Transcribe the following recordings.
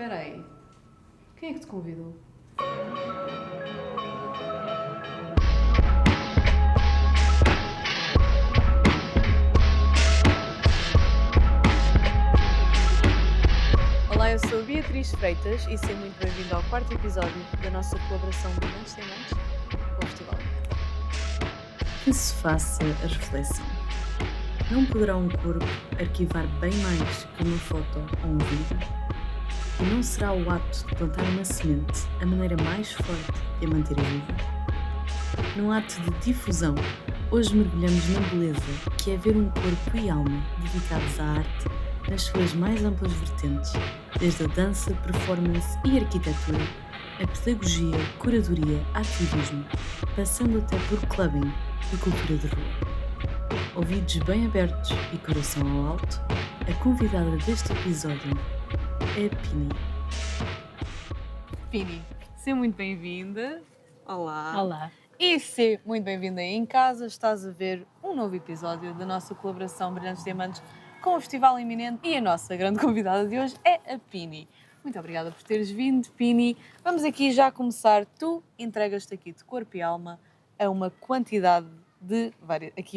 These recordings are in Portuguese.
espera aí. Quem é que te convidou? Olá, eu sou a Beatriz Freitas e seja muito bem-vindo ao quarto episódio da nossa colaboração de Mentes Sem Mentes com o Festival. Que se faça a reflexão. Não poderá um corpo arquivar bem mais que uma foto ou um vídeo? E não será o ato de plantar uma semente a maneira mais forte de a manter viva? Num ato de difusão, hoje mergulhamos na beleza que é ver um corpo e alma dedicados à arte nas suas mais amplas vertentes, desde a dança, performance e arquitetura, a pedagogia, curadoria, ativismo, passando até por clubbing e cultura de rua. Ouvidos bem abertos e coração ao alto, a convidada deste episódio é a Pini. Pini, seja muito bem-vinda. Olá. Olá. E seja muito bem-vinda aí em casa. Estás a ver um novo episódio da nossa colaboração Brilhantes Diamantes com o Festival Iminente e a nossa grande convidada de hoje é a Pini. Muito obrigada por teres vindo, Pini. Vamos aqui já começar. Tu entregas-te aqui de corpo e alma a uma quantidade de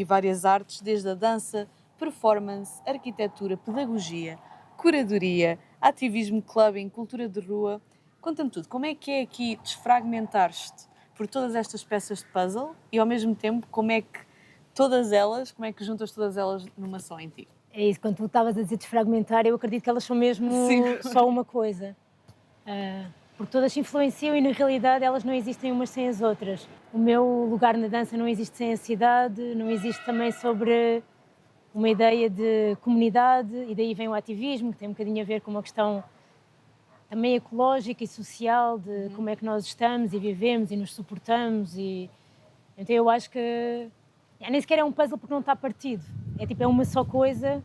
várias artes, desde a dança, performance, arquitetura, pedagogia, curadoria, ativismo, clubbing, cultura de rua. Conta-me tudo, como é que é aqui desfragmentar-te por todas estas peças de puzzle e ao mesmo tempo como é que juntas todas elas numa só em ti? É isso, quando tu estavas a dizer desfragmentar, eu acredito que elas são mesmo só uma coisa. Porque todas se influenciam e na realidade elas não existem umas sem as outras. O meu lugar na dança não existe sem a cidade, não existe também sobre uma ideia de comunidade, e daí vem o ativismo, que tem um bocadinho a ver com uma questão também ecológica e social de como é que nós estamos e vivemos e nos suportamos. Então eu acho que nem sequer é um puzzle porque não está partido. É uma só coisa,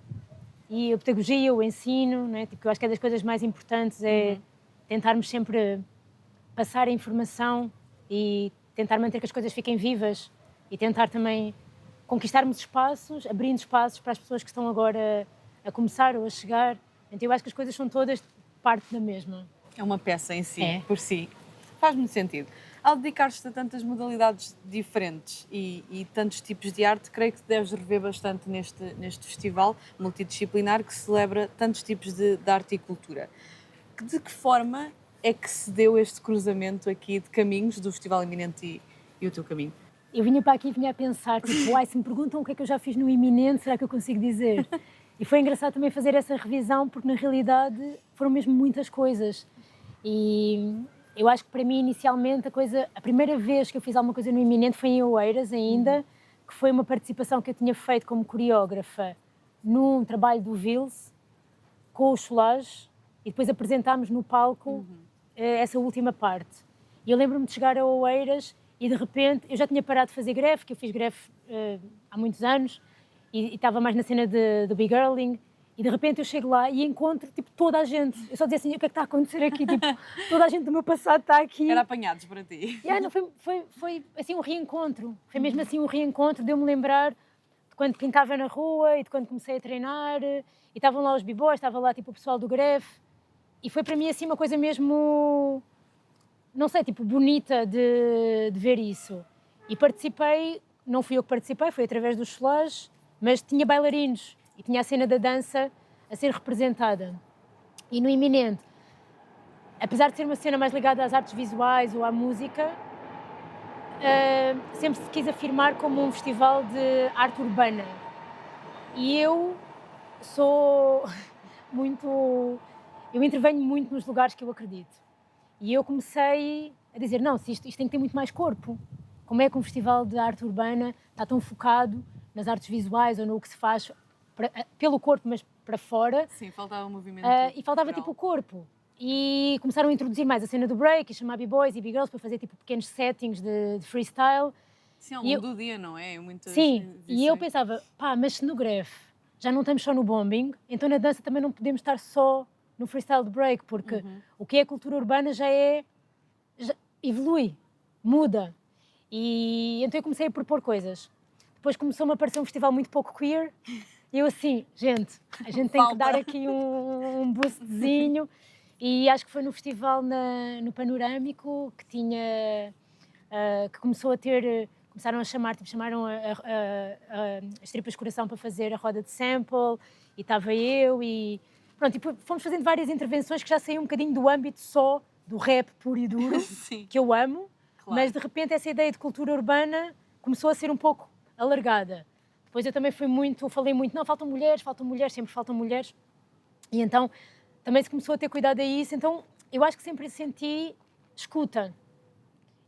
e a pedagogia, o ensino, não é? Eu acho que é das coisas mais importantes é tentarmos sempre passar a informação e tentar manter que as coisas fiquem vivas e tentar também conquistarmos espaços, abrindo espaços para as pessoas que estão agora a começar ou a chegar. Então eu acho que as coisas são todas parte da mesma. É uma peça em si, por si. Faz muito sentido. Ao dedicar-te a tantas modalidades diferentes e tantos tipos de arte, creio que deves rever bastante neste festival multidisciplinar que celebra tantos tipos de arte e cultura. De que forma é que se deu este cruzamento aqui de caminhos do Festival Iminente e o teu caminho? Eu vinha para aqui e vinha a pensar, se me perguntam o que é que eu já fiz no Iminente, será que eu consigo dizer? E foi engraçado também fazer essa revisão, porque na realidade foram mesmo muitas coisas. E eu acho que para mim, inicialmente, a primeira vez que eu fiz alguma coisa no Iminente foi em Oeiras ainda, que foi uma participação que eu tinha feito como coreógrafa num trabalho do Vils, com o Solage, e depois apresentámos no palco essa última parte. E eu lembro-me de chegar a Oeiras e de repente, eu já tinha parado de fazer greve, que eu fiz greve há muitos anos, e estava mais na cena do Big Girling, e de repente eu chego lá e encontro toda a gente. Eu só dizia assim, o que é que está a acontecer aqui? Toda a gente do meu passado está aqui. Era apanhados para ti. Não, foi assim um reencontro. Foi mesmo assim um reencontro de eu me lembrar de quando pintava na rua e de quando comecei a treinar. E estavam lá os b-boys, estava lá o pessoal do greve. E foi para mim assim uma coisa mesmo, não sei, bonita de ver isso. E participei, não fui eu que participei, foi através dos Solage, mas tinha bailarinos e tinha a cena da dança a ser representada. E no Iminente, apesar de ser uma cena mais ligada às artes visuais ou à música, sempre se quis afirmar como um festival de arte urbana. E eu sou eu intervenho muito nos lugares que eu acredito. E eu comecei a dizer, não, isto tem que ter muito mais corpo. Como é que um festival de arte urbana está tão focado nas artes visuais ou no que se faz pelo corpo, mas para fora? Sim, faltava o movimento. E faltava o corpo. E começaram a introduzir mais a cena do break, e chamar b-boys e b-girls para fazer pequenos settings de freestyle. Sim, ao longo do dia, não é? Sim, e eu pensava, mas se no greve já não estamos só no bombing, então na dança também não podemos estar só no freestyle de break, porque o que é a cultura urbana já evolui, muda. E então eu comecei a propor coisas. Depois começou-me a aparecer um festival muito pouco queer, e eu assim, a gente tem que dar aqui um boostzinho. E acho que foi no festival no Panorâmico que que começou a ter, começaram a chamar, chamaram as Tripas Coração para fazer a roda de sample, e estava eu e pronto, e fomos fazendo várias intervenções que já saíam um bocadinho do âmbito só do rap puro e duro, que eu amo, claro. Mas de repente essa ideia de cultura urbana começou a ser um pouco alargada. Depois eu também falei muito, não, faltam mulheres, sempre faltam mulheres, e então também se começou a ter cuidado a isso, então eu acho que sempre senti escuta.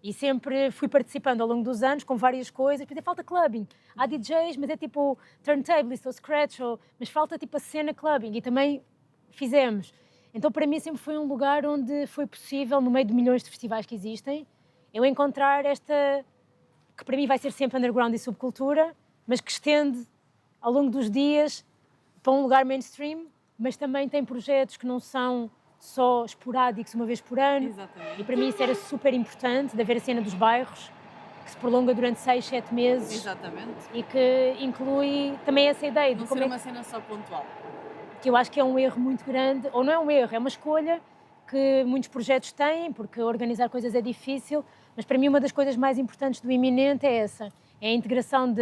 E sempre fui participando ao longo dos anos com várias coisas. Porque falta clubbing. Há DJs, mas é tipo turntablist ou scratch, mas falta tipo a cena clubbing. E também fizemos. Então para mim sempre foi um lugar onde foi possível, no meio de milhões de festivais que existem, eu encontrar esta, que para mim vai ser sempre underground e subcultura, mas que estende ao longo dos dias para um lugar mainstream, mas também tem projetos que não são só esporádicos uma vez por ano. Exatamente. E para mim isso era super importante, de haver a cena dos bairros, que se prolonga durante 6, 7 meses. Exatamente. E que inclui também essa ideia de não como ser uma cena só pontual. Que eu acho que é um erro muito grande, ou não é um erro, é uma escolha que muitos projetos têm, porque organizar coisas é difícil, mas para mim uma das coisas mais importantes do Iminente é essa, é a integração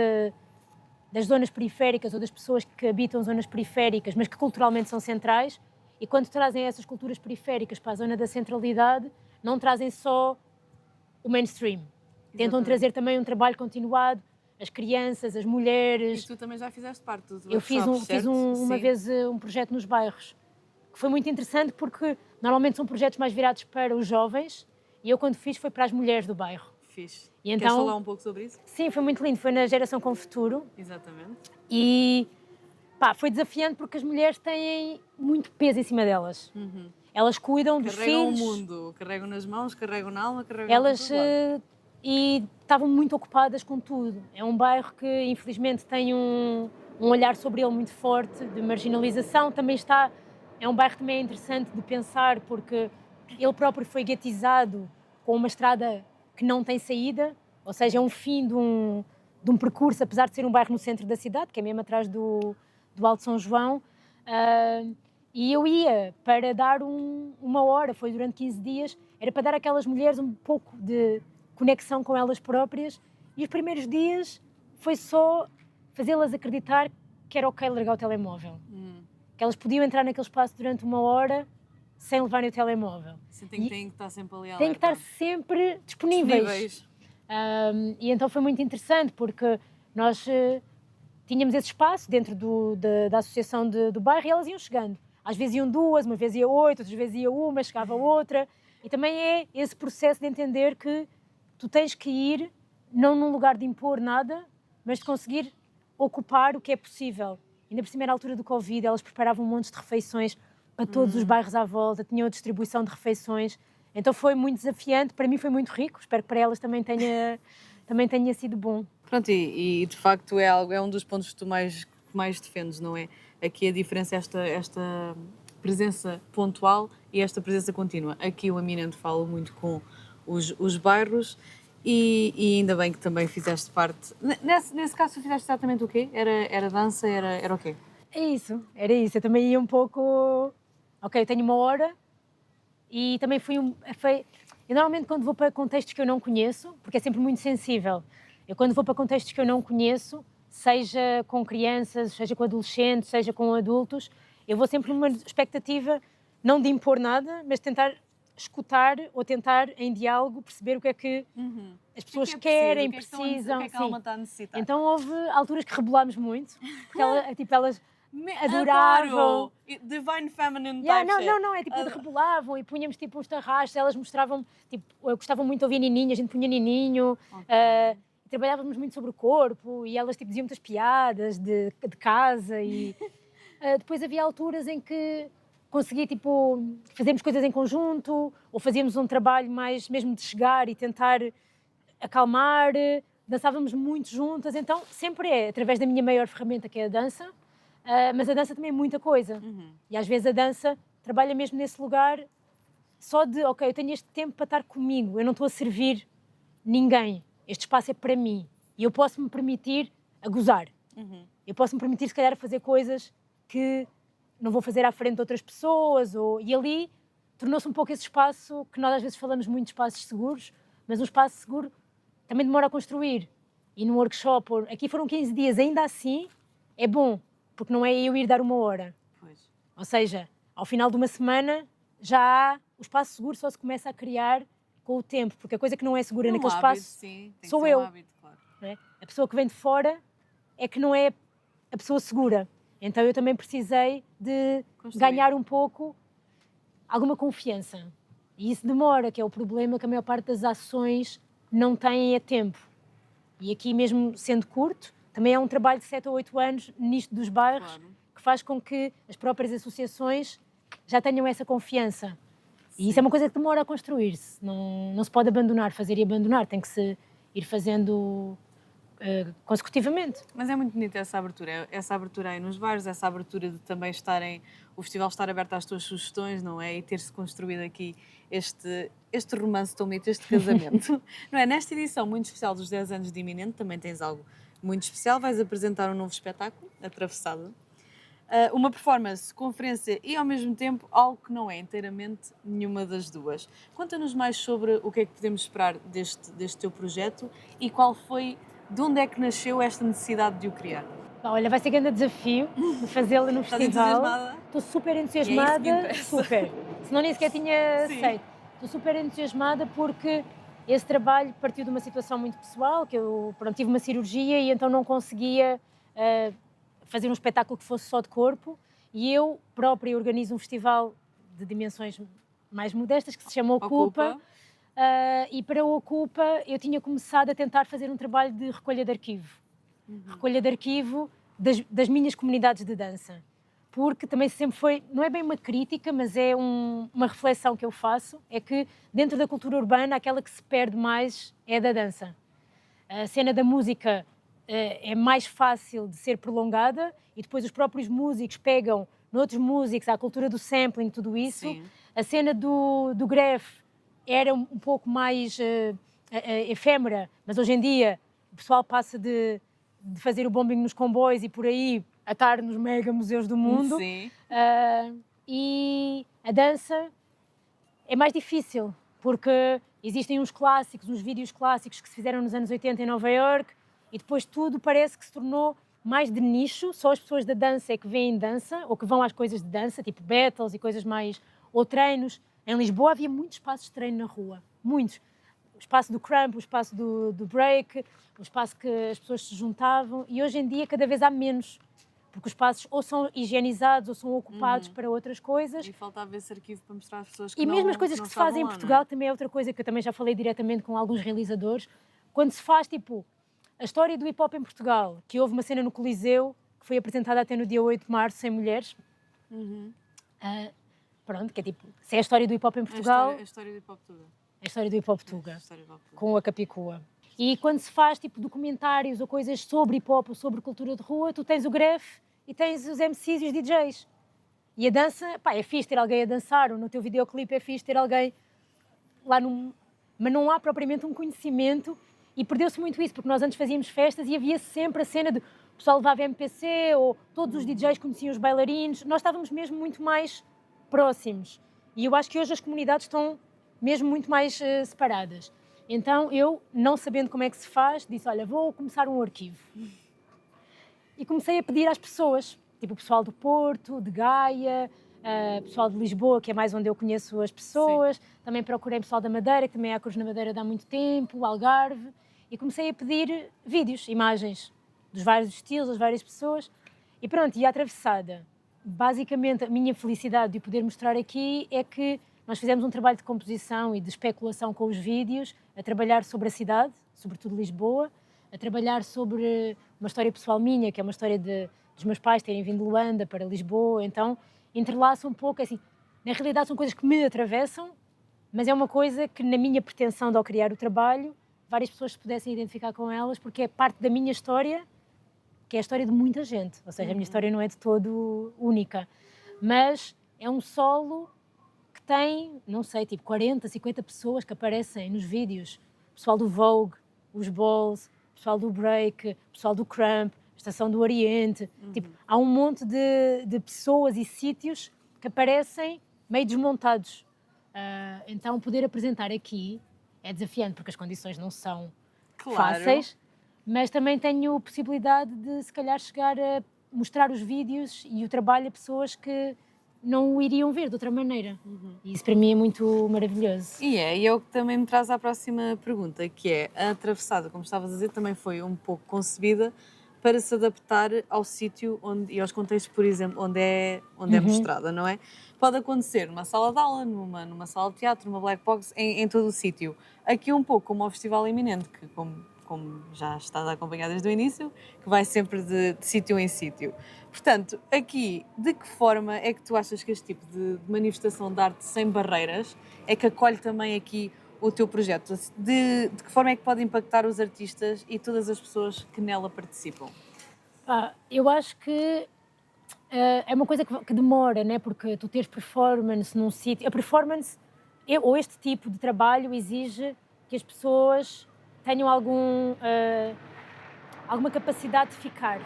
das zonas periféricas ou das pessoas que habitam zonas periféricas, mas que culturalmente são centrais. E quando trazem essas culturas periféricas para a zona da centralidade, não trazem só o mainstream. Tentam trazer também um trabalho continuado, as crianças, as mulheres. E tu também já fizeste parte dos Eu fiz uma vez um projeto nos bairros, que foi muito interessante porque normalmente são projetos mais virados para os jovens, e eu quando fiz foi para as mulheres do bairro. Fiz. E então, queres falar um pouco sobre isso? Sim, foi muito lindo, foi na Geração com Futuro. Exatamente. E foi desafiante porque as mulheres têm muito peso em cima delas. Uhum. Elas cuidam dos filhos. Carregam o mundo, carregam nas mãos, carregam na alma, carregam elas e estavam muito ocupadas com tudo. É um bairro que infelizmente tem um olhar sobre ele muito forte, de marginalização. Também é um bairro também interessante de pensar porque ele próprio foi guetizado com uma estrada que não tem saída, ou seja, é um fim de um percurso, apesar de ser um bairro no centro da cidade, que é mesmo atrás do Alto São João, e eu ia para dar uma hora, foi durante 15 dias, era para dar àquelas mulheres um pouco de conexão com elas próprias, e os primeiros dias foi só fazê-las acreditar que era ok largar o telemóvel, que elas podiam entrar naquele espaço durante uma hora sem levarem o telemóvel. Sim, têm que estar sempre ali. Têm que estar sempre disponíveis. E então foi muito interessante porque nós tínhamos esse espaço dentro da associação do bairro e elas iam chegando. Às vezes iam 2, uma vez ia 8, outras vezes ia uma, chegava outra. E também é esse processo de entender que tu tens que ir, não num lugar de impor nada, mas de conseguir ocupar o que é possível. Ainda por cima, na altura do Covid, elas preparavam um monte de refeições para todos os bairros à volta, tinham a distribuição de refeições. Então foi muito desafiante, para mim foi muito rico, espero que para elas também tenha sido bom. Pronto, e de facto é um dos pontos que tu mais defendes, não é? Aqui a diferença é esta presença pontual e esta presença contínua. Aqui o Eminente fala muito com os bairros e ainda bem que também fizeste parte. Nesse caso, tu fizeste exatamente o quê? Era dança, era o quê? Era isso. Eu também ia um pouco... Ok, eu tenho uma hora e também eu normalmente quando vou para contextos que eu não conheço, porque é sempre muito sensível, eu quando vou para contextos que eu não conheço, seja com crianças, seja com adolescentes, seja com adultos, eu vou sempre numa expectativa não de impor nada, mas de tentar escutar ou tentar em diálogo perceber o que é que as pessoas querem, precisam. O que é que a alma está a necessitar? Então houve alturas que rebolámos muito, porque elas adoravam. Divine Feminine Não, é tipo, rebolavam e punhamos tipo uns tarrachos, elas mostravam, tipo, eu gostava muito de ouvir Nininho, a gente punha Nininho, trabalhávamos muito sobre o corpo e elas tipo diziam muitas piadas de casa e depois havia alturas em que consegui tipo fazermos coisas em conjunto ou fazíamos um trabalho mais mesmo de chegar e tentar acalmar, dançávamos muito juntas, então sempre é através da minha maior ferramenta que é a dança. Mas a dança também é muita coisa. E às vezes a dança trabalha mesmo nesse lugar só de, ok, eu tenho este tempo para estar comigo, eu não estou a servir ninguém, este espaço é para mim e eu posso me permitir a gozar. Eu posso me permitir se calhar a fazer coisas que não vou fazer à frente de outras pessoas e ali tornou-se um pouco esse espaço que nós às vezes falamos muito de espaços seguros, mas um espaço seguro também demora a construir. E num workshop, aqui foram 15 dias, ainda assim é bom, porque não é eu ir dar 1 hora. Pois. Ou seja, ao final de uma semana já há, o espaço seguro só se começa a criar com o tempo, porque a coisa que não é segura naquele espaço sim, tem sou que ser eu. hábito, claro. Não é? A pessoa que vem de fora é que não é a pessoa segura. Então eu também precisei de ganhar um pouco alguma confiança. E isso demora, que é o problema que a maior parte das ações não têm a tempo. E aqui mesmo sendo curto, também é um trabalho de 7 ou 8 anos nisto dos bairros, Claro. que faz com que as próprias associações já tenham essa confiança. Sim. E isso é uma coisa que demora a construir-se. Não se pode abandonar, fazer e abandonar. Tem que se ir fazendo consecutivamente. Mas é muito bonita essa abertura aí nos bares, essa abertura de também o festival estar aberto às tuas sugestões, não é? E ter-se construído aqui este romance tão bonito, este casamento. Não é? Nesta edição muito especial dos 10 anos de Iminente, também tens algo muito especial, vais apresentar um novo espetáculo, Atravessada. Uma performance, conferência e ao mesmo tempo algo que não é inteiramente nenhuma das duas. Conta-nos mais sobre o que é que podemos esperar deste teu projeto e de onde é que nasceu esta necessidade de o criar? Olha, vai ser grande desafio de fazê-lo no Estás festival. entusiasmada? Estou super E entusiasmada. é isso que interessa. Super. Senão nem sequer tinha Sim. feito. Estou super entusiasmada porque esse trabalho partiu de uma situação muito pessoal, que eu tive uma cirurgia e então não conseguia fazer um espetáculo que fosse só de corpo, e eu própria organizo um festival de dimensões mais modestas que se chama Ocupa. E para o Ocupa eu tinha começado a tentar fazer um trabalho de recolha de arquivo. Recolha de arquivo das minhas comunidades de dança. Porque também sempre foi, não é bem uma crítica, mas é uma reflexão que eu faço, é que dentro da cultura urbana aquela que se perde mais é a da dança. A cena da música é mais fácil de ser prolongada e depois os próprios músicos pegam noutros músicos, a cultura do sampling, tudo isso. Sim. A cena do greve era um pouco mais efêmera, mas hoje em dia o pessoal passa de fazer o bombing nos comboios e por aí a estar nos mega museus do mundo. Sim. E a dança é mais difícil, porque existem uns clássicos, uns vídeos clássicos que se fizeram nos anos 80 em Nova Iorque e depois tudo parece que se tornou mais de nicho, só as pessoas da dança é que veem dança ou que vão às coisas de dança, tipo battles e coisas mais, ou treinos. Em Lisboa havia muitos espaços de treino na rua, muitos. O espaço do crump, o espaço do break, o espaço que as pessoas se juntavam, e hoje em dia cada vez há menos, porque os espaços ou são higienizados ou são ocupados para outras coisas. E faltava esse arquivo para mostrar às pessoas que E não mesmo as coisas não que se fazem em estavam lá, Portugal não é? também é outra coisa que eu também já falei diretamente com alguns realizadores. Quando se faz, tipo, a história do hip-hop em Portugal, que houve uma cena no Coliseu, que foi apresentada até no dia 8 de março, sem mulheres. Pronto, que é tipo, se é a história do hip-hop em Portugal, A história do hip-hop toda. é a história do hip-hop tuga, A história do hip-hop toda. com a Capicua. E quando se faz, tipo, documentários ou coisas sobre hip-hop ou sobre cultura de rua, tu tens o greve e tens os MCs e os DJs. E a dança, pá, é fixe ter alguém a dançar, ou no teu videoclipe é fixe ter alguém lá Mas não há propriamente um conhecimento, e perdeu-se muito isso, porque nós antes fazíamos festas e havia sempre a cena de o pessoal levava MPC, ou todos os DJs conheciam os bailarinos, nós estávamos mesmo muito mais próximos. E eu acho que hoje as comunidades estão mesmo muito mais separadas. Então eu, não sabendo como é que se faz, disse, olha, vou começar um arquivo. E comecei a pedir às pessoas, tipo o pessoal do Porto, de Gaia, pessoal de Lisboa, que é mais onde eu conheço as pessoas. Sim. Também procurei pessoal da Madeira, que também há Cruz na Madeira há muito tempo, Algarve. E comecei a pedir vídeos, imagens dos vários estilos, das várias pessoas. E pronto, e a Atravessada. Basicamente, a minha felicidade de poder mostrar aqui é que nós fizemos um trabalho de composição e de especulação com os vídeos, a trabalhar sobre a cidade, sobretudo Lisboa, a trabalhar sobre uma história pessoal minha, que é uma história dos meus pais terem vindo de Luanda para Lisboa. Então, entrelaça um pouco, assim, na realidade são coisas que me atravessam, mas é uma coisa que na minha pretensão de ao criar o trabalho, várias pessoas se pudessem identificar com elas, porque é parte da minha história, que é a história de muita gente. Ou seja, a minha história não é de todo única, mas é um solo que tem, não sei, tipo 40, 50 pessoas que aparecem nos vídeos. O pessoal do Vogue, os Balls, o pessoal do Break, o pessoal do Crump, Estação do Oriente. Tipo, há um monte de pessoas e sítios que aparecem meio desmontados. Então, poder apresentar aqui é desafiante, porque as condições não são Claro. fáceis, mas também tenho possibilidade de, se calhar, chegar a mostrar os vídeos e o trabalho a pessoas que não o iriam ver de outra maneira. E isso para mim é muito maravilhoso. E é o que também me traz à próxima pergunta, que é a Atravessada, como estavas a dizer, também foi um pouco concebida para se adaptar ao sítio e aos contextos, por exemplo, onde é mostrada, não é? Pode acontecer numa sala de aula, numa sala de teatro, numa black box, em todo o sítio. Aqui um pouco como ao Festival Iminente, que como já estás a acompanhar desde o início, que vai sempre de sítio em sítio. Portanto, aqui, de que forma é que tu achas que este tipo de manifestação de arte sem barreiras é que acolhe também aqui o teu projeto? De que forma é que pode impactar os artistas e todas as pessoas que nela participam? Eu acho que é uma coisa que demora, né? Porque tu tens performance num sítio. A performance, ou este tipo de trabalho, exige que as pessoas tenham alguma capacidade de ficar.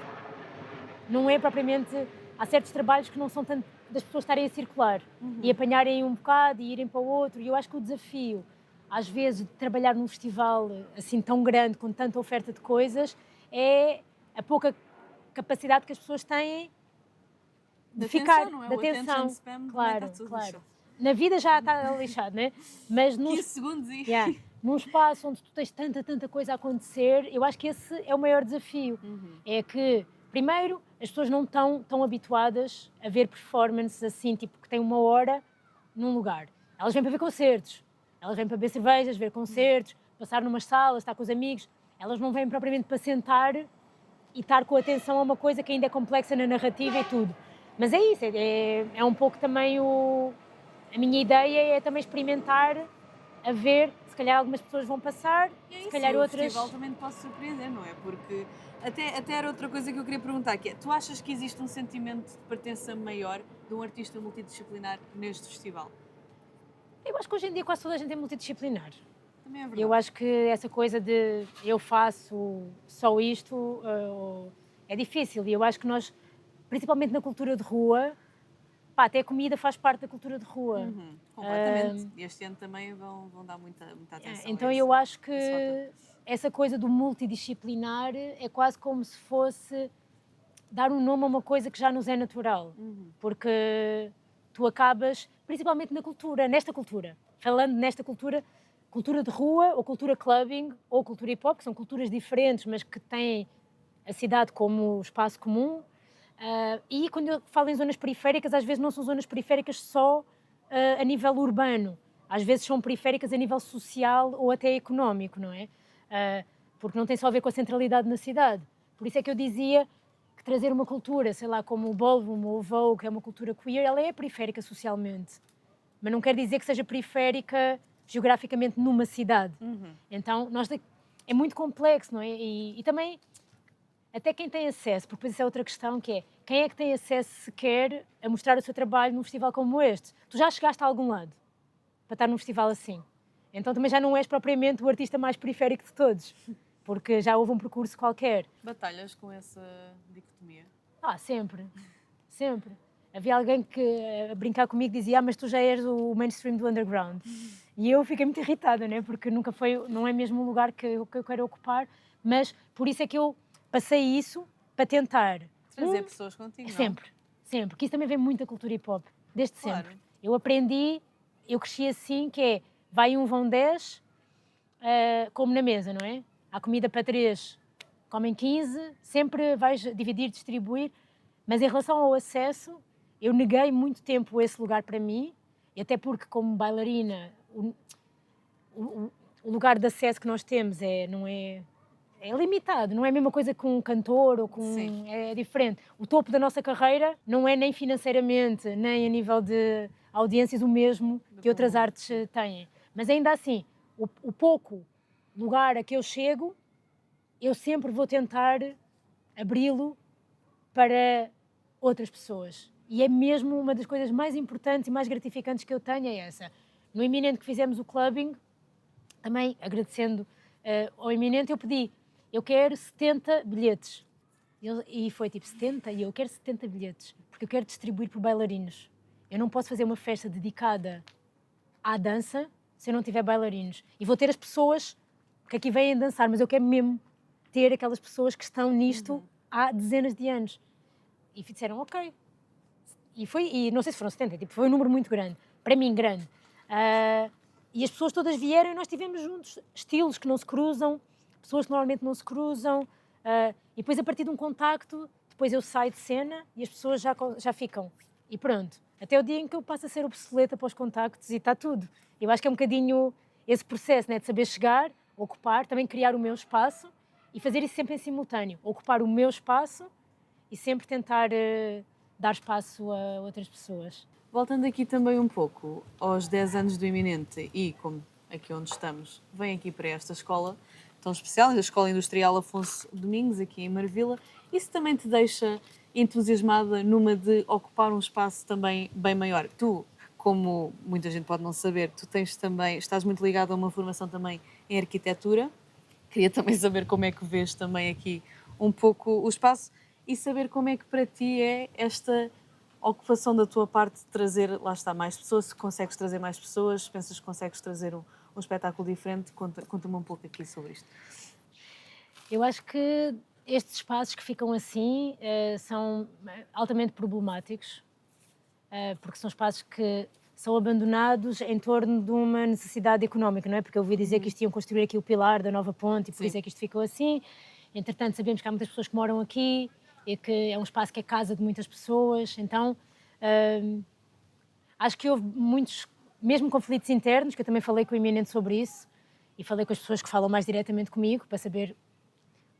Não é propriamente... Há certos trabalhos que não são tanto das pessoas estarem a circular e apanharem um bocado e irem para o outro. E eu acho que o desafio, às vezes, de trabalhar num festival assim tão grande, com tanta oferta de coisas, é a pouca capacidade que as pessoas têm de ficar, não é? de O attention atenção. spam Claro, está tudo claro. lixado. Na vida já está lixado, né? Mas 15 segundos e... num espaço onde tu tens tanta coisa a acontecer, eu acho que esse é o maior desafio. É que, primeiro, as pessoas não estão tão habituadas a ver performances assim, tipo, que têm 1 hora num lugar. Elas vêm para ver concertos, elas vêm para beber cervejas, ver concertos, passar numas salas, estar com os amigos. Elas não vêm propriamente para sentar e estar com atenção a uma coisa que ainda é complexa na narrativa e tudo. Mas é isso, é um pouco também a minha ideia é também experimentar, a ver, se calhar algumas pessoas vão passar, se calhar outras... O festival também te pode surpreender, não é? Porque até era outra coisa que eu queria perguntar, que é, tu achas que existe um sentimento de pertença maior de um artista multidisciplinar neste festival? Eu acho que hoje em dia quase toda a gente é multidisciplinar. Também é verdade. Eu acho que essa coisa de eu faço só isto é difícil, e eu acho que nós, principalmente na cultura de rua, até a comida faz parte da cultura de rua. Completamente. E este ano também vão dar muita atenção Então a eu acho que fator. essa coisa do multidisciplinar é quase como se fosse dar um nome a uma coisa que já nos é natural. Porque tu acabas, principalmente nesta cultura, falando nesta cultura de rua, ou cultura clubbing, ou cultura hip hop, que são culturas diferentes, mas que têm a cidade como espaço comum. E quando eu falo em zonas periféricas, às vezes não são zonas periféricas só a nível urbano. Às vezes são periféricas a nível social ou até económico, não é? Porque não tem só a ver com a centralidade na cidade. Por isso é que eu dizia que trazer uma cultura, sei lá, como o ballroom ou o Vogue, que é uma cultura queer, ela é periférica socialmente. Mas não quer dizer que seja periférica geograficamente numa cidade. Então, é muito complexo, não é? E também, até quem tem acesso, porque depois isso é outra questão, que é, quem é que tem acesso sequer a mostrar o seu trabalho num festival como este? Tu já chegaste a algum lado para estar num festival assim? Então também já não és propriamente o artista mais periférico de todos, porque já houve um percurso qualquer. Batalhas com essa dicotomia? Sempre. Sempre. Havia alguém que, a brincar comigo, dizia mas tu já és o mainstream do underground. E eu fiquei muito irritada, né? Porque não é mesmo um lugar que eu quero ocupar, mas por isso é que eu passei isso para tentar... Trazer pessoas contigo, não? Sempre, porque isso também vem muito da cultura hip-hop, desde sempre. Claro. Eu aprendi, eu cresci assim, que é, vai vão 10, como na mesa, não é? Há comida para 3, comem 15, sempre vais dividir, distribuir, mas em relação ao acesso, eu neguei muito tempo esse lugar para mim, e até porque, como bailarina, o lugar de acesso que nós temos é limitado, não é a mesma coisa que um cantor ou com... Sim. É diferente. O topo da nossa carreira não é nem financeiramente, nem a nível de audiências o mesmo que outras artes têm. Mas ainda assim, o pouco lugar a que eu chego, eu sempre vou tentar abri-lo para outras pessoas. E é mesmo uma das coisas mais importantes e mais gratificantes que eu tenho é essa. No Iminente que fizemos o clubbing, também agradecendo ao Iminente, eu quero 70 bilhetes. E foi tipo 70, e eu quero 70 bilhetes, porque eu quero distribuir por bailarinos. Eu não posso fazer uma festa dedicada à dança se eu não tiver bailarinos. E vou ter as pessoas que aqui vêm dançar, mas eu quero mesmo ter aquelas pessoas que estão nisto há dezenas de anos. E disseram, ok. E não sei se foram 70, tipo, foi um número muito grande. Para mim, grande. E as pessoas todas vieram e nós estivemos juntos. Estilos que não se cruzam, pessoas que normalmente não se cruzam. E depois, a partir de um contacto, depois eu saio de cena e as pessoas já ficam. E pronto. Até o dia em que eu passo a ser obsoleta para os contactos e está tudo. Eu acho que é um bocadinho esse processo, né, de saber chegar, ocupar, também criar o meu espaço e fazer isso sempre em simultâneo. Ocupar o meu espaço e sempre tentar dar espaço a outras pessoas. Voltando aqui também um pouco aos 10 anos do Iminente e como aqui onde estamos, vem aqui para esta escola tão especial, a Escola Industrial Afonso Domingos, aqui em Marvila, isso também te deixa entusiasmada numa de ocupar um espaço também bem maior? Tu, como muita gente pode não saber, tu estás muito ligado a uma formação também em arquitetura. Queria também saber como é que vês também aqui um pouco o espaço e saber como é que para ti é esta ocupação da tua parte de trazer, lá está, mais pessoas, se consegues trazer mais pessoas, se pensas que consegues trazer um espetáculo diferente, conta-me um pouco aqui sobre isto. Eu acho que estes espaços que ficam assim são altamente problemáticos, porque são espaços que são abandonados em torno de uma necessidade económica, não é? Porque eu ouvi dizer que isto iam construir aqui o pilar da nova ponte e por isso é que isto ficou assim. Entretanto, sabemos que há muitas pessoas que moram aqui e que é um espaço que é casa de muitas pessoas. Então, acho que houve muitos, mesmo conflitos internos, que eu também falei com o Iminente sobre isso e falei com as pessoas que falam mais diretamente comigo para saber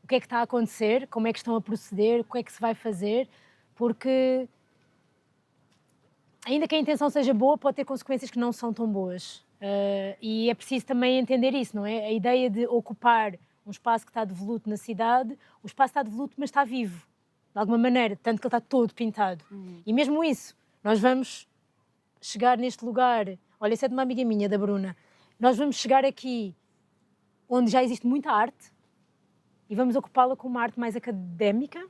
o que é que está a acontecer, como é que estão a proceder, o que é que se vai fazer, porque ainda que a intenção seja boa, pode ter consequências que não são tão boas. E é preciso também entender isso, não é? A ideia de ocupar um espaço que está devoluto na cidade, o espaço está devoluto, mas está vivo, de alguma maneira, tanto que ele está todo pintado. E mesmo isso, nós vamos chegar neste lugar, olha, isso é de uma amiga minha, da Bruna, nós vamos chegar aqui onde já existe muita arte e vamos ocupá-la com uma arte mais académica,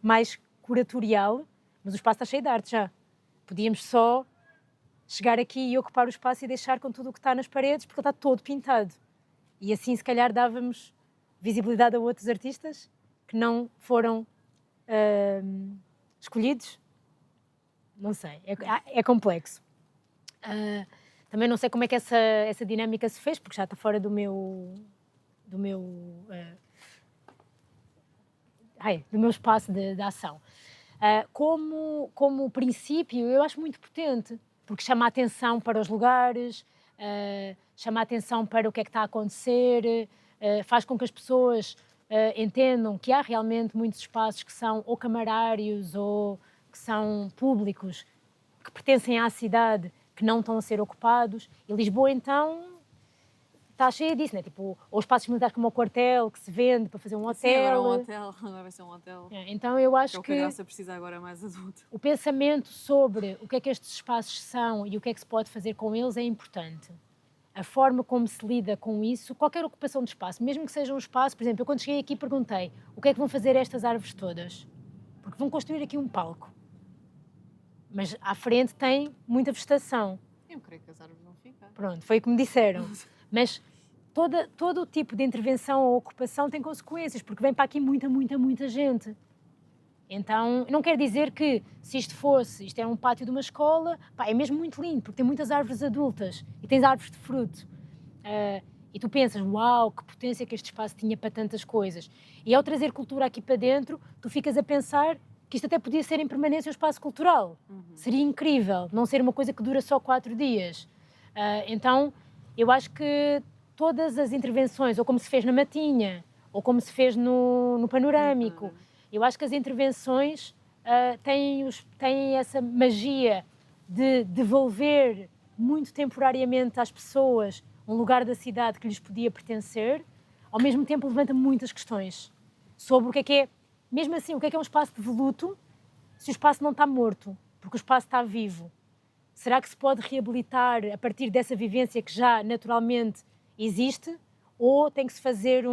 mais curatorial, mas o espaço está cheio de arte já. Podíamos só chegar aqui e ocupar o espaço e deixar com tudo o que está nas paredes, porque ele está todo pintado. E assim, se calhar, dávamos visibilidade a outros artistas que não foram escolhidos. Não sei, é complexo. Também não sei como é que essa dinâmica se fez, porque já está fora do meu espaço de ação. Como princípio, eu acho muito potente, porque chama a atenção para os lugares, chama a atenção para o que é que está a acontecer, faz com que as pessoas entendam que há realmente muitos espaços que são ou camarários ou que são públicos, que pertencem à cidade, que não estão a ser ocupados. E Lisboa, então, está cheia disso, né? Tipo, ou espaços militares como o quartel, que se vende para fazer um hotel. Sim, agora é um hotel, agora vai ser um hotel. Então eu acho que é o que a Graça precisa agora mais adulta. O pensamento sobre o que é que estes espaços são e o que é que se pode fazer com eles é importante. A forma como se lida com isso, qualquer ocupação de espaço, mesmo que seja um espaço, por exemplo, eu quando cheguei aqui perguntei o que é que vão fazer estas árvores todas? Porque vão construir aqui um palco. Mas à frente tem muita vegetação. Eu creio que as árvores vão ficar. Pronto, foi o que me disseram. Mas todo o tipo de intervenção ou ocupação tem consequências, porque vem para aqui muita gente. Então, não quer dizer que se isto é um pátio de uma escola, pá, é mesmo muito lindo, porque tem muitas árvores adultas e tens árvores de fruto. E tu pensas, uau, que potência que este espaço tinha para tantas coisas. E ao trazer cultura aqui para dentro, tu ficas a pensar que isto até podia ser em permanência um espaço cultural. Seria incrível, não ser uma coisa que dura só 4 dias. Então, eu acho que todas as intervenções, ou como se fez na Matinha, ou como se fez no Panorâmico, eu acho que as intervenções têm essa magia de devolver muito temporariamente às pessoas um lugar da cidade que lhes podia pertencer, ao mesmo tempo levanta muitas questões sobre o que é, mesmo assim, o que é um espaço de voluto se o espaço não está morto, porque o espaço está vivo. Será que se pode reabilitar a partir dessa vivência que já naturalmente existe, ou tem que se fazer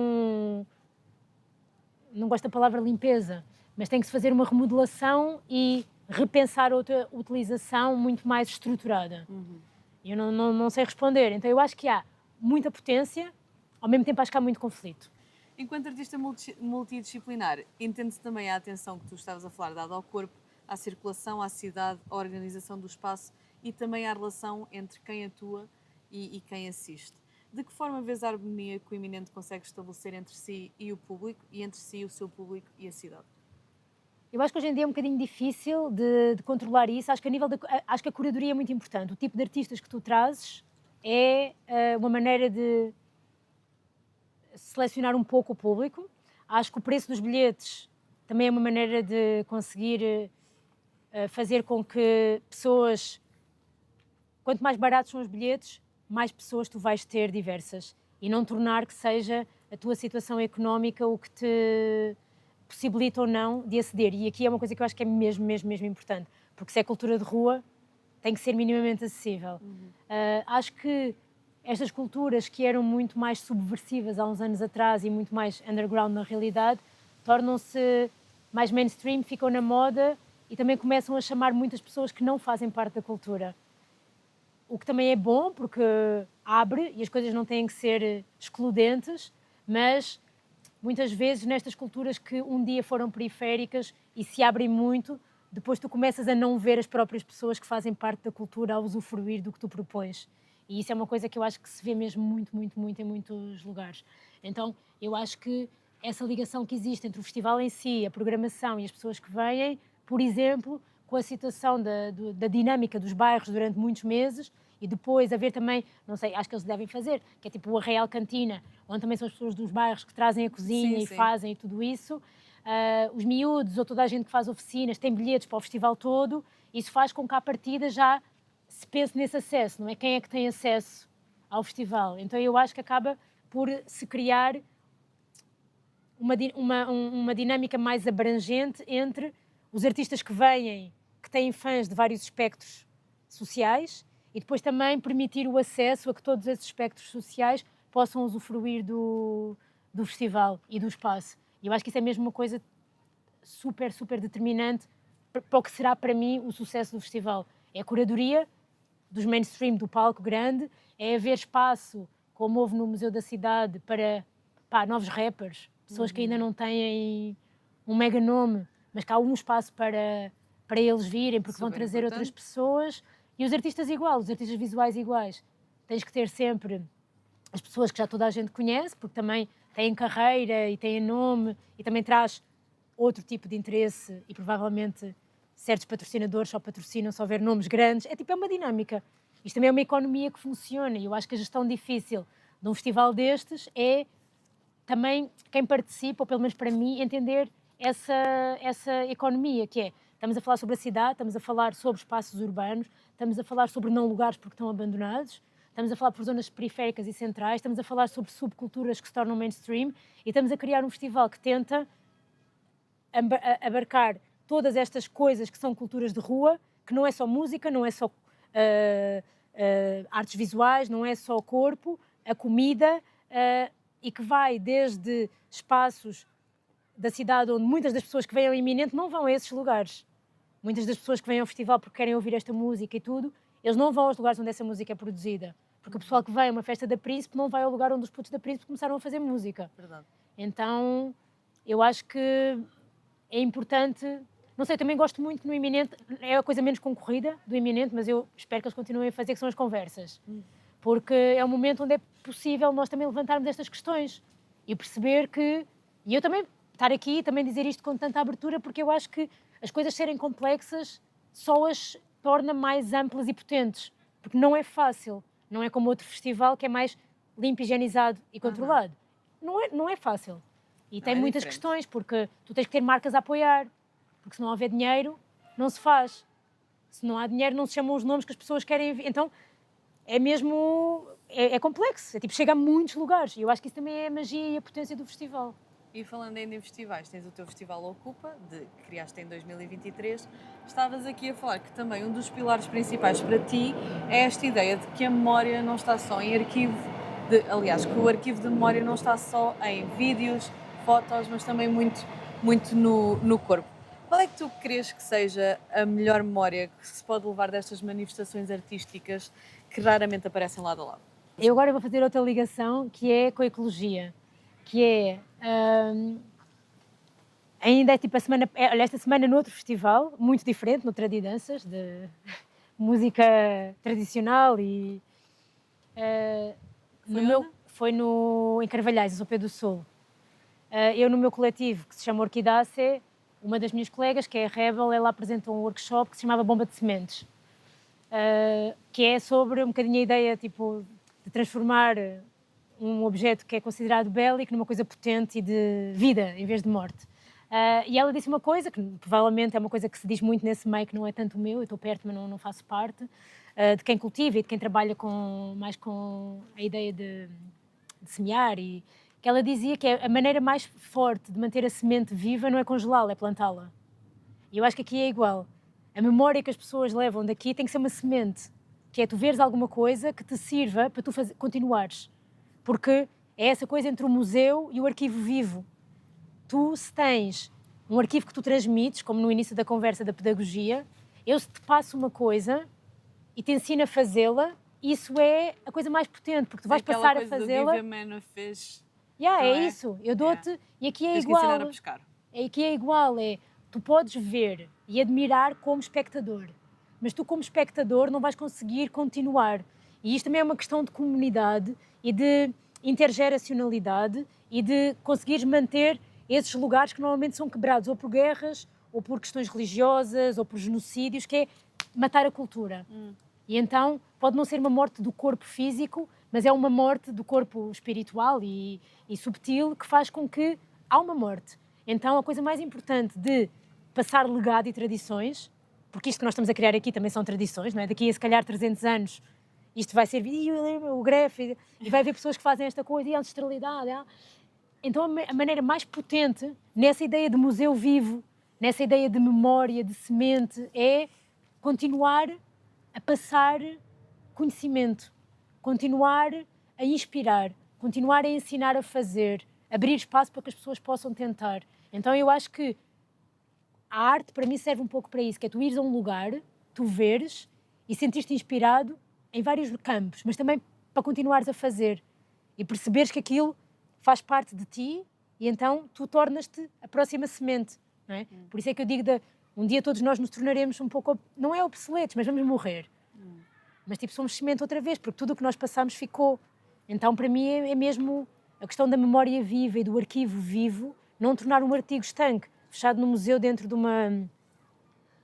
não gosto da palavra limpeza, mas tem que se fazer uma remodelação e repensar outra utilização muito mais estruturada. E eu não sei responder. Então eu acho que há muita potência, ao mesmo tempo acho que há muito conflito. Enquanto artista multidisciplinar, entende-se também a atenção que tu estavas a falar, dada ao corpo, à circulação, à cidade, à organização do espaço e também à relação entre quem atua e quem assiste. De que forma vês a harmonia que o Iminente consegue estabelecer entre si e o público e entre si, o seu público e a cidade? Eu acho que hoje em dia é um bocadinho difícil de controlar isso. Acho que acho que a curadoria é muito importante. O tipo de artistas que tu trazes é uma maneira de selecionar um pouco o público. Acho que o preço dos bilhetes também é uma maneira de conseguir fazer com que pessoas... Quanto mais baratos são os bilhetes, mais pessoas tu vais ter diversas. E não tornar que seja a tua situação económica o que te possibilita ou não de aceder. E aqui é uma coisa que eu acho que é mesmo importante. Porque se é cultura de rua, tem que ser minimamente acessível. Acho que estas culturas que eram muito mais subversivas há uns anos atrás e muito mais underground na realidade, tornam-se mais mainstream, ficam na moda e também começam a chamar muitas pessoas que não fazem parte da cultura. O que também é bom, porque abre e as coisas não têm que ser excludentes, mas muitas vezes nestas culturas que um dia foram periféricas e se abrem muito, depois tu começas a não ver as próprias pessoas que fazem parte da cultura a usufruir do que tu propões. E isso é uma coisa que eu acho que se vê mesmo muito em muitos lugares. Então, eu acho que essa ligação que existe entre o festival em si, a programação e as pessoas que vêm, por exemplo, com a situação da dinâmica dos bairros durante muitos meses e depois haver também, não sei, acho que eles devem fazer, que é tipo o Arraial Cantina, onde também são as pessoas dos bairros que trazem a cozinha sim. fazem e tudo isso. Os miúdos ou toda a gente que faz oficinas tem bilhetes para o festival todo. Isso faz com que à partida já se pense nesse acesso, não é? Quem é que tem acesso ao festival? Então eu acho que acaba por se criar uma dinâmica mais abrangente entre os artistas que vêm, que têm fãs de vários espectros sociais e depois também permitir o acesso a que todos esses espectros sociais possam usufruir do festival e do espaço. E eu acho que isso é mesmo uma coisa super determinante para o que será para mim o sucesso do festival. É a curadoria dos mainstream, do palco grande, é haver espaço, como houve no Museu da Cidade, para novos rappers, pessoas que ainda não têm um mega nome, mas que há um espaço para eles virem, porque vão trazer outras pessoas. E os artistas igual, os artistas visuais iguais. Tens que ter sempre as pessoas que já toda a gente conhece, porque também têm carreira e têm nome, e também traz outro tipo de interesse e provavelmente certos patrocinadores só patrocinam se houver nomes grandes. É uma dinâmica. Isto também é uma economia que funciona e eu acho que a gestão difícil de um festival destes é também quem participa, ou pelo menos para mim, entender essa economia, que é, estamos a falar sobre a cidade, estamos a falar sobre espaços urbanos, estamos a falar sobre não lugares porque estão abandonados, estamos a falar por zonas periféricas e centrais, estamos a falar sobre subculturas que se tornam mainstream e estamos a criar um festival que tenta abarcar todas estas coisas que são culturas de rua, que não é só música, não é só artes visuais, não é só o corpo, a comida, e que vai desde espaços da cidade onde muitas das pessoas que vêm ao Iminente não vão a esses lugares. Muitas das pessoas que vêm ao festival porque querem ouvir esta música e tudo, eles não vão aos lugares onde essa música é produzida. Porque o pessoal que vem a uma festa da Príncipe não vai ao lugar onde os putos da Príncipe começaram a fazer música. Verdade. Então, eu acho que é importante... Não sei, também gosto muito no Iminente, é a coisa menos concorrida do Iminente, mas eu espero que eles continuem a fazer, que são as conversas. Porque é um momento onde é possível nós também levantarmos estas questões e perceber que... E eu também estar aqui e também dizer isto com tanta abertura, porque eu acho que as coisas serem complexas só as torna mais amplas e potentes. Porque não é fácil. Não é como outro festival que é mais limpo, higienizado e controlado. Não é fácil. E tem muitas questões, porque tu tens que ter marcas a apoiar. Porque se não houver dinheiro, não se faz. Se não há dinheiro, não se chamam os nomes que as pessoas querem... Então, é mesmo... É complexo. Chega a muitos lugares. E eu acho que isso também é a magia e a potência do festival. E falando ainda em festivais, tens o teu festival Ocupa, que criaste em 2023. Estavas aqui a falar que também um dos pilares principais para ti é esta ideia de que a memória não está só em arquivo, aliás, que o arquivo de memória não está só em vídeos, fotos, mas também muito no corpo. Qual é que tu crees que seja a melhor memória que se pode levar destas manifestações artísticas que raramente aparecem lado a lado. Eu agora vou fazer outra ligação, que é com a ecologia, que é... ainda é tipo olha, esta semana noutro festival, muito diferente, no Tradi Danças, de música tradicional e... Foi em Carvalhais, em São Pedro do Sul. Eu no meu coletivo, que se chama Orquidácea, uma das minhas colegas, que é a Rebel, ela apresentou um workshop que se chamava Bomba de Sementes, que é sobre um bocadinho a ideia tipo, de transformar um objeto que é considerado bélico numa coisa potente e de vida, em vez de morte. E ela disse uma coisa, que provavelmente é uma coisa que se diz muito nesse meio, que não é tanto o meu, eu estou perto, mas não faço parte, de quem cultiva e de quem trabalha mais com a ideia de semear, e que ela dizia que a maneira mais forte de manter a semente viva não é congelá-la, é plantá-la. E eu acho que aqui é igual. A memória que as pessoas levam daqui tem que ser uma semente, que é tu veres alguma coisa que te sirva para tu continuares. Porque é essa coisa entre o museu e o arquivo vivo. Tu, se tens um arquivo que tu transmites, como no início da conversa da pedagogia, eu se te passo uma coisa e te ensino a fazê-la, isso é a coisa mais potente, porque tu vais passar a fazê-la... Give a man a fish. É isso, eu dou-te... E aqui é igual. Tens que ensinar a pescar. Aqui é igual, tu podes ver e admirar como espectador, mas tu como espectador não vais conseguir continuar. E isto também é uma questão de comunidade e de intergeracionalidade e de conseguires manter esses lugares que normalmente são quebrados ou por guerras, ou por questões religiosas, ou por genocídios, que é matar a cultura. E então pode não ser uma morte do corpo físico, mas é uma morte do corpo espiritual e subtil, que faz com que há uma morte. Então a coisa mais importante de passar legado e tradições, porque isto que nós estamos a criar aqui também são tradições, não é? Daqui a se calhar 300 anos isto vai ser o grefe, e vai haver pessoas que fazem esta coisa, e a ancestralidade. Então a maneira mais potente nessa ideia de museu vivo, nessa ideia de memória, de semente, é continuar a passar conhecimento, continuar a inspirar, continuar a ensinar a fazer, abrir espaço para que as pessoas possam tentar. Então eu acho que a arte para mim serve um pouco para isso, que é tu ires a um lugar, tu veres e sentir-te inspirado em vários campos, mas também para continuares a fazer e perceberes que aquilo faz parte de ti e então tu tornas-te a próxima semente, não é? Por isso é que eu digo, um dia todos nós nos tornaremos um pouco, não é obsoletos, mas vamos morrer. Mas tipo, somos semente outra vez, porque tudo o que nós passamos ficou. Então para mim é mesmo a questão da memória viva e do arquivo vivo, não tornar um artigo estanque, fechado no museu dentro de uma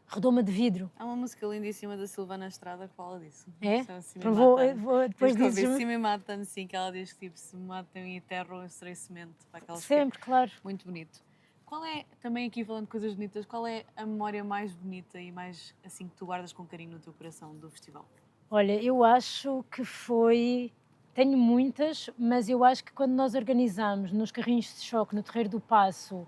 redoma de vidro. Há uma música lindíssima da Silvana Estrada que fala disso. É? Vou depois dizer. Se me matam, sim, que ela diz que tipo, se me matam e enterram, eu serei semente. Para aquelas sempre, claro. Muito bonito. Qual é, também aqui falando de coisas bonitas, qual é a memória mais bonita e mais assim que tu guardas com carinho no teu coração do festival? Olha, eu acho que foi... Tenho muitas, mas eu acho que quando nós organizámos nos carrinhos de choque no Terreiro do Paço,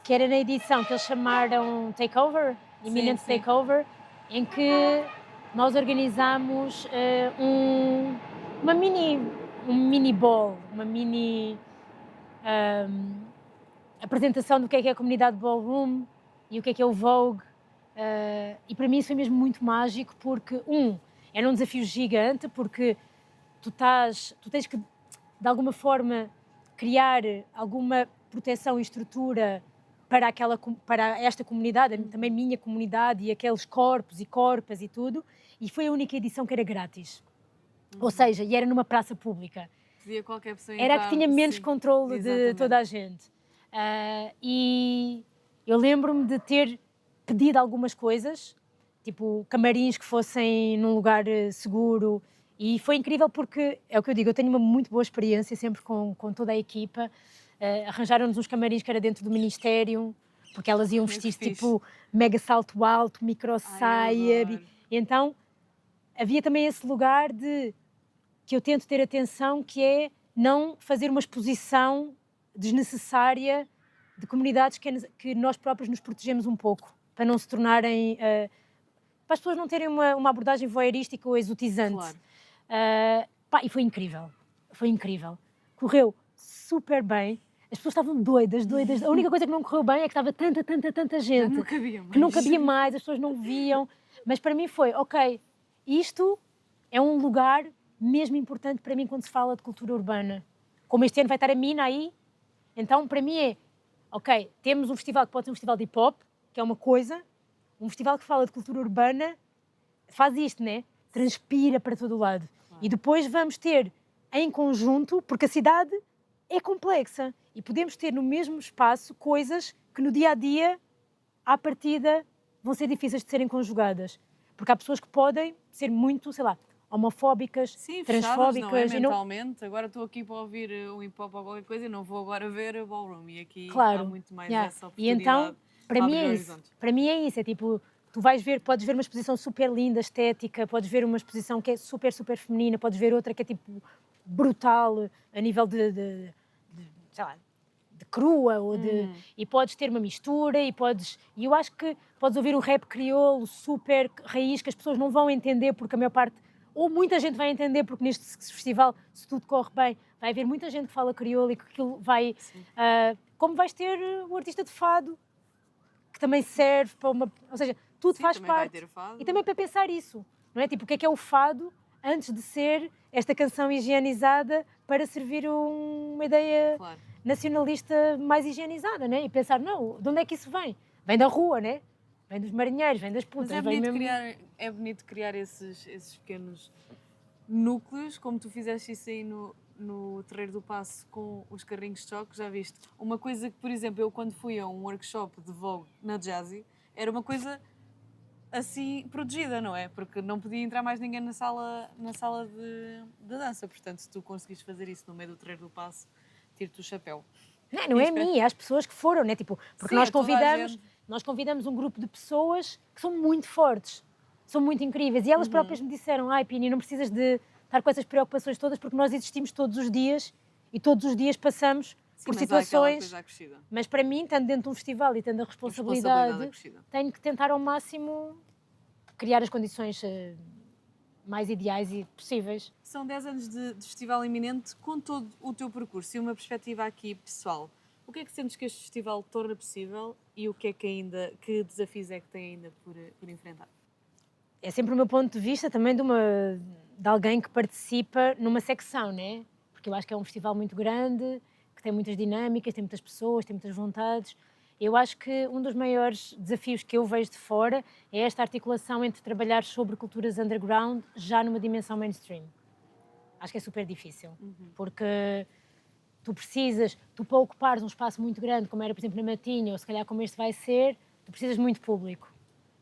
que era na edição que eles chamaram Takeover, Iminente Takeover, em que nós organizámos um mini ball, uma mini apresentação do que é a comunidade Ballroom e o que é o Vogue. E para mim isso foi mesmo muito mágico, porque era um desafio gigante, porque tu tens que de alguma forma criar alguma proteção e estrutura para esta comunidade, também minha comunidade, e aqueles corpos e corpas e tudo, e foi a única edição que era grátis. Ou seja, e era numa praça pública. Podia qualquer pessoa era a que tinha menos controle de toda a gente. E eu lembro-me de ter pedido algumas coisas, tipo camarins que fossem num lugar seguro, e foi incrível porque, é o que eu digo, eu tenho uma muito boa experiência sempre com toda a equipa. Arranjaram-nos uns camarins que era dentro do Ministério, porque elas iam vestir tipo mega salto alto, micro saia, e então havia também esse lugar que eu tento ter atenção, que é não fazer uma exposição desnecessária de comunidades que nós próprios nos protegemos um pouco, para não se tornarem, para as pessoas não terem uma abordagem voyeurística ou exotizante. Claro. E foi incrível, correu super bem. As pessoas estavam doidas. A única coisa que não correu bem é que estava tanta gente não cabia mais. Que não cabia mais, as pessoas não viam. Mas para mim foi, ok, isto é um lugar mesmo importante para mim quando se fala de cultura urbana. Como este ano vai estar a Mina aí, então para mim é, ok, temos um festival que pode ser um festival de hip-hop, que é uma coisa, um festival que fala de cultura urbana faz isto, né? Transpira para todo o lado. E depois vamos ter em conjunto, porque a cidade é complexa e podemos ter no mesmo espaço coisas que no dia-a-dia, à partida, vão ser difíceis de serem conjugadas. Porque há pessoas que podem ser muito, sei lá, homofóbicas, Sim, transfóbicas. fechadas, não é? Mentalmente. Agora estou aqui para ouvir um hip-hop ou qualquer coisa e não vou agora ver o ballroom. E aqui há muito mais essa E oportunidade. então, para mim é isso. Horizontes. Para mim é isso. É tipo, tu vais ver, podes ver uma exposição super linda, estética, podes ver uma exposição que é super, super feminina, podes ver outra que é tipo brutal a nível de sei lá, de crua ou de e podes ter uma mistura e eu acho que podes ouvir um rap crioulo super raiz que as pessoas não vão entender porque a maior parte ou muita gente vai entender porque neste festival, se tudo corre bem, vai haver muita gente que fala crioulo e que aquilo vai como vais ter o artista de fado que também serve para uma, ou seja, tudo faz parte e também para pensar isso, não é? Tipo, o que é o fado antes de ser esta canção higienizada para servir uma ideia nacionalista mais higienizada, né? E pensar, não, de onde é que isso vem? Vem da rua, né? Vem dos marinheiros, vem das putas. Mas é bonito criar esses pequenos núcleos, como tu fizeste isso aí no Terreiro do Paço com os carrinhos de choque, já viste? Uma coisa que, por exemplo, eu quando fui a um workshop de Vogue na Jazzy, era uma coisa assim protegida, não é? Porque não podia entrar mais ninguém na sala de dança. Portanto, se tu conseguiste fazer isso no meio do Terreiro do Paço, tiro-te o chapéu. Não é a mim, é as pessoas que foram, né? Tipo, porque Sim, nós convidamos um grupo de pessoas que são muito fortes, são muito incríveis. E elas próprias me disseram, ai Pini, não precisas de estar com essas preocupações todas porque nós existimos todos os dias e todos os dias passamos por situações. Mas para mim, estando dentro de um festival e tendo a responsabilidade tenho que tentar ao máximo criar as condições mais ideais e possíveis. São 10 anos de festival iminente, com todo o teu percurso e uma perspectiva aqui pessoal. O que é que sentes que este festival torna possível e o que é que desafios é que tem ainda por enfrentar? É sempre o meu ponto de vista também de alguém que participa numa secção, né? Porque eu acho que é um festival muito grande, que tem muitas dinâmicas, tem muitas pessoas, tem muitas vontades. Eu acho que um dos maiores desafios que eu vejo de fora é esta articulação entre trabalhar sobre culturas underground já numa dimensão mainstream. Acho que é super difícil, porque tu para ocupares um espaço muito grande, como era, por exemplo, na Matinha, ou se calhar como este vai ser, tu precisas de muito público.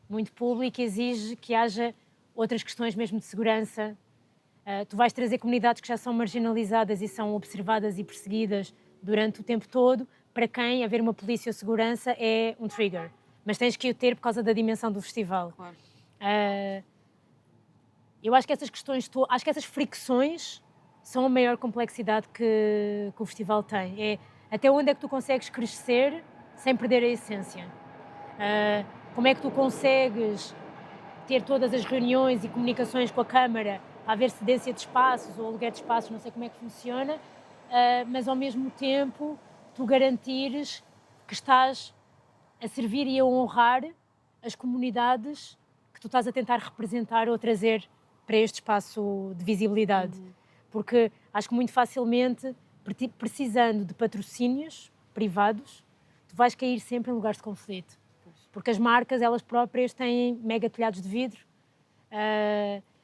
Muito público exige que haja outras questões mesmo de segurança. Tu vais trazer comunidades que já são marginalizadas e são observadas e perseguidas durante o tempo todo, para quem haver uma polícia ou segurança é um trigger. Mas tens que o ter por causa da dimensão do festival. Claro. Eu acho que essas questões, acho que essas fricções são a maior complexidade que o festival tem. É até onde é que tu consegues crescer sem perder a essência. Como é que tu consegues ter todas as reuniões e comunicações com a Câmara para haver cedência de espaços ou aluguer de espaços, não sei como é que funciona, mas ao mesmo tempo tu garantires que estás a servir e a honrar as comunidades que tu estás a tentar representar ou trazer para este espaço de visibilidade. Porque acho que muito facilmente, precisando de patrocínios privados, tu vais cair sempre em lugares de conflito. Porque as marcas, elas próprias, têm mega telhados de vidro.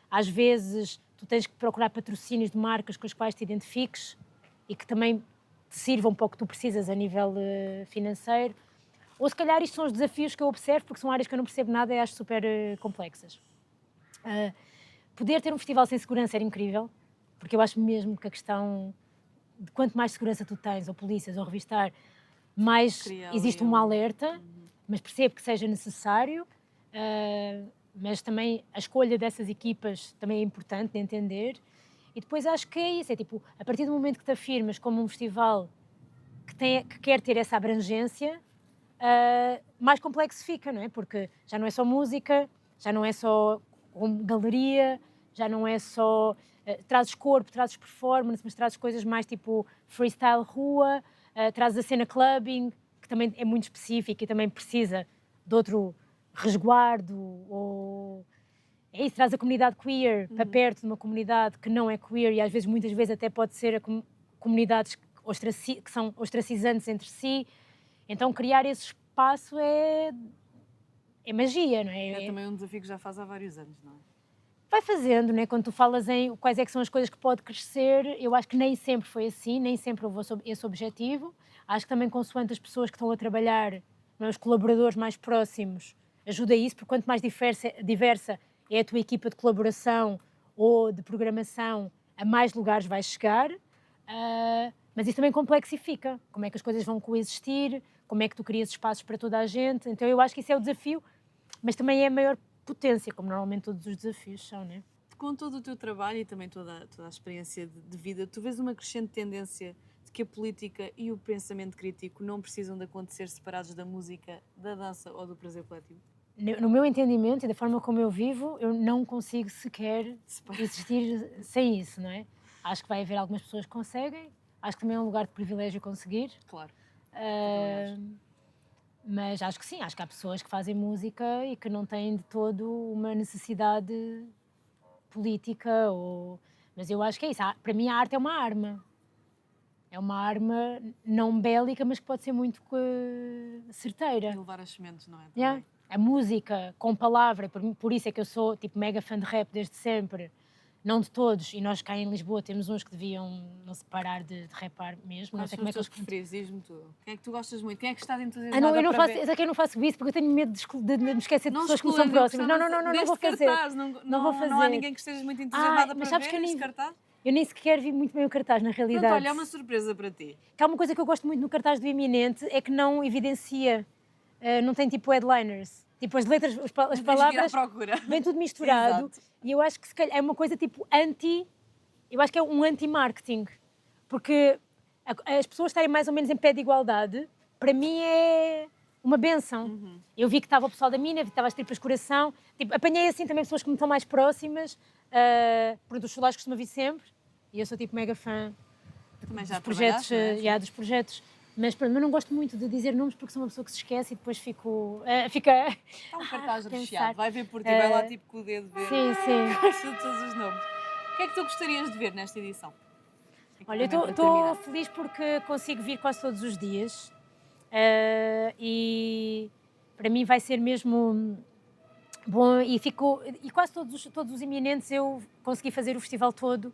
Às vezes, tu tens que procurar patrocínios de marcas com as quais te identifiques e que também te sirvam para o que tu precisas a nível financeiro. Ou se calhar isto são os desafios que eu observo, porque são áreas que eu não percebo nada e acho super complexas. Poder ter um festival sem segurança era incrível, porque eu acho mesmo que a questão de quanto mais segurança tu tens, ou polícias, ou revistar, mais existe um alerta, mas percebo que seja necessário, mas também a escolha dessas equipas também é importante de entender. E depois acho que é isso, é tipo, a partir do momento que te afirmas como um festival que quer ter essa abrangência, mais complexo fica, não é? Porque já não é só música, já não é só galeria, já não é só... trazes corpo, trazes performance, mas trazes coisas mais tipo freestyle rua, trazes a cena clubbing, que também é muito específica e também precisa de outro resguardo. é isso, traz a comunidade queer para perto de uma comunidade que não é queer e às vezes, muitas vezes até pode ser comunidades que são ostracizantes entre si. Então criar esse espaço é magia, não é? É também um desafio que já faz há vários anos, não é? Vai fazendo, né? Quando tu falas em quais é que são as coisas que pode crescer, eu acho que nem sempre foi assim, nem sempre houve esse objetivo. Acho que também consoante as pessoas que estão a trabalhar, não é? Os colaboradores mais próximos, ajuda isso, porque quanto mais diversa é a tua equipa de colaboração ou de programação, a mais lugares vais chegar. Mas isso também complexifica. Como é que as coisas vão coexistir, como é que tu crias espaços para toda a gente. Então eu acho que isso é o desafio, mas também é a maior potência, como normalmente todos os desafios são, não é? Com todo o teu trabalho e também toda a experiência de vida, tu vês uma crescente tendência de que a política e o pensamento crítico não precisam de acontecer separados da música, da dança ou do prazer coletivo? No meu entendimento e da forma como eu vivo, eu não consigo sequer existir sem isso, não é? Acho que vai haver algumas pessoas que conseguem, acho que também é um lugar de privilégio conseguir. Claro. Mas acho que sim, acho que há pessoas que fazem música e que não têm de todo uma necessidade política. Mas eu acho que é isso. Para mim a arte é uma arma. É uma arma não bélica, mas que pode ser muito certeira. E levar as sementes, não é? Yeah. A música com palavra, por isso é que eu sou tipo mega fã de rap desde sempre. Não de todos, e nós cá em Lisboa temos uns que deviam não se parar de rapar mesmo. Quais são os teus preferidos? Diz-me tu. Quem é que tu gostas muito? Quem é que estás entusiasmada eu não para faço, ver? é que eu não faço isso porque eu tenho medo de me esquecer de pessoas que me são próximas. Não vou fazer. Cartaz, não vou fazer. Não há ninguém que estejas muito entusiasmada para sabes ver que esse cartaz? Eu nem sequer vi muito bem o cartaz, na realidade. Pronto, olha, é uma surpresa para ti. Que há uma coisa que eu gosto muito no cartaz do Eminente, é que não evidencia, não tem tipo headliners. Tipo, as letras, as palavras, vem tudo misturado. Exato. E eu acho que se calhar é uma coisa tipo eu acho que é um anti-marketing. Porque as pessoas estarem mais ou menos em pé de igualdade, para mim é uma benção. Eu vi que estava o pessoal da Mina, vi que estava as Tripas Coração. Tipo, apanhei assim também pessoas que me estão mais próximas. Pronto, os chulares costuma vir sempre. E eu sou tipo mega fã dos projetos. Mas não gosto muito de dizer nomes porque sou uma pessoa que se esquece e depois fica... Está um cartaz recheado, vai ver por ti, vai lá tipo com o dedo ver. Sim. Gosto de todos os nomes. O que é que tu gostarias de ver nesta edição? Olha, eu estou feliz porque consigo vir quase todos os dias e para mim vai ser mesmo bom e quase todos os Eminentes eu consegui fazer o festival todo,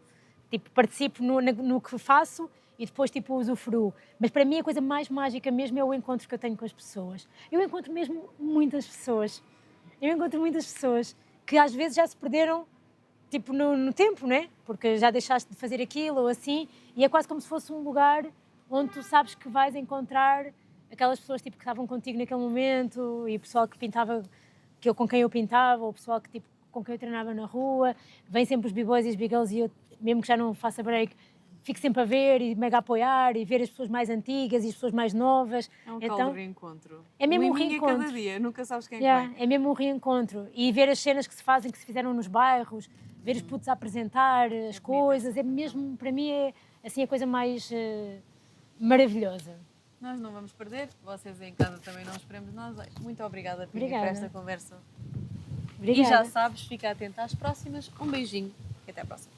tipo, participo no que faço e depois tipo usufruo. Mas para mim a coisa mais mágica mesmo é o encontro que eu tenho com as pessoas. Eu encontro mesmo muitas pessoas. Que às vezes já se perderam tipo no tempo, né? Porque já deixaste de fazer aquilo ou assim, e é quase como se fosse um lugar onde tu sabes que vais encontrar aquelas pessoas tipo, que estavam contigo naquele momento, e o pessoal que pintava, com quem eu pintava, ou o pessoal que, tipo, com quem eu treinava na rua. Vêm sempre os b-boys e os b-girls e eu, mesmo que já não faça break, fico sempre a ver e mega a apoiar e ver as pessoas mais antigas e as pessoas mais novas. É um tal de reencontro. É mesmo um reencontro. Cada dia, nunca sabes quem é. É mesmo um reencontro. E ver as cenas que se fizeram nos bairros, ver os putos a apresentar as coisas, é mesmo, para mim, é assim a coisa mais maravilhosa. Nós não vamos perder, vocês em casa também não esperemos nós. Muito obrigada, Pini, por esta conversa. Obrigada. E já sabes, fica atenta às próximas. Um beijinho e até à próxima.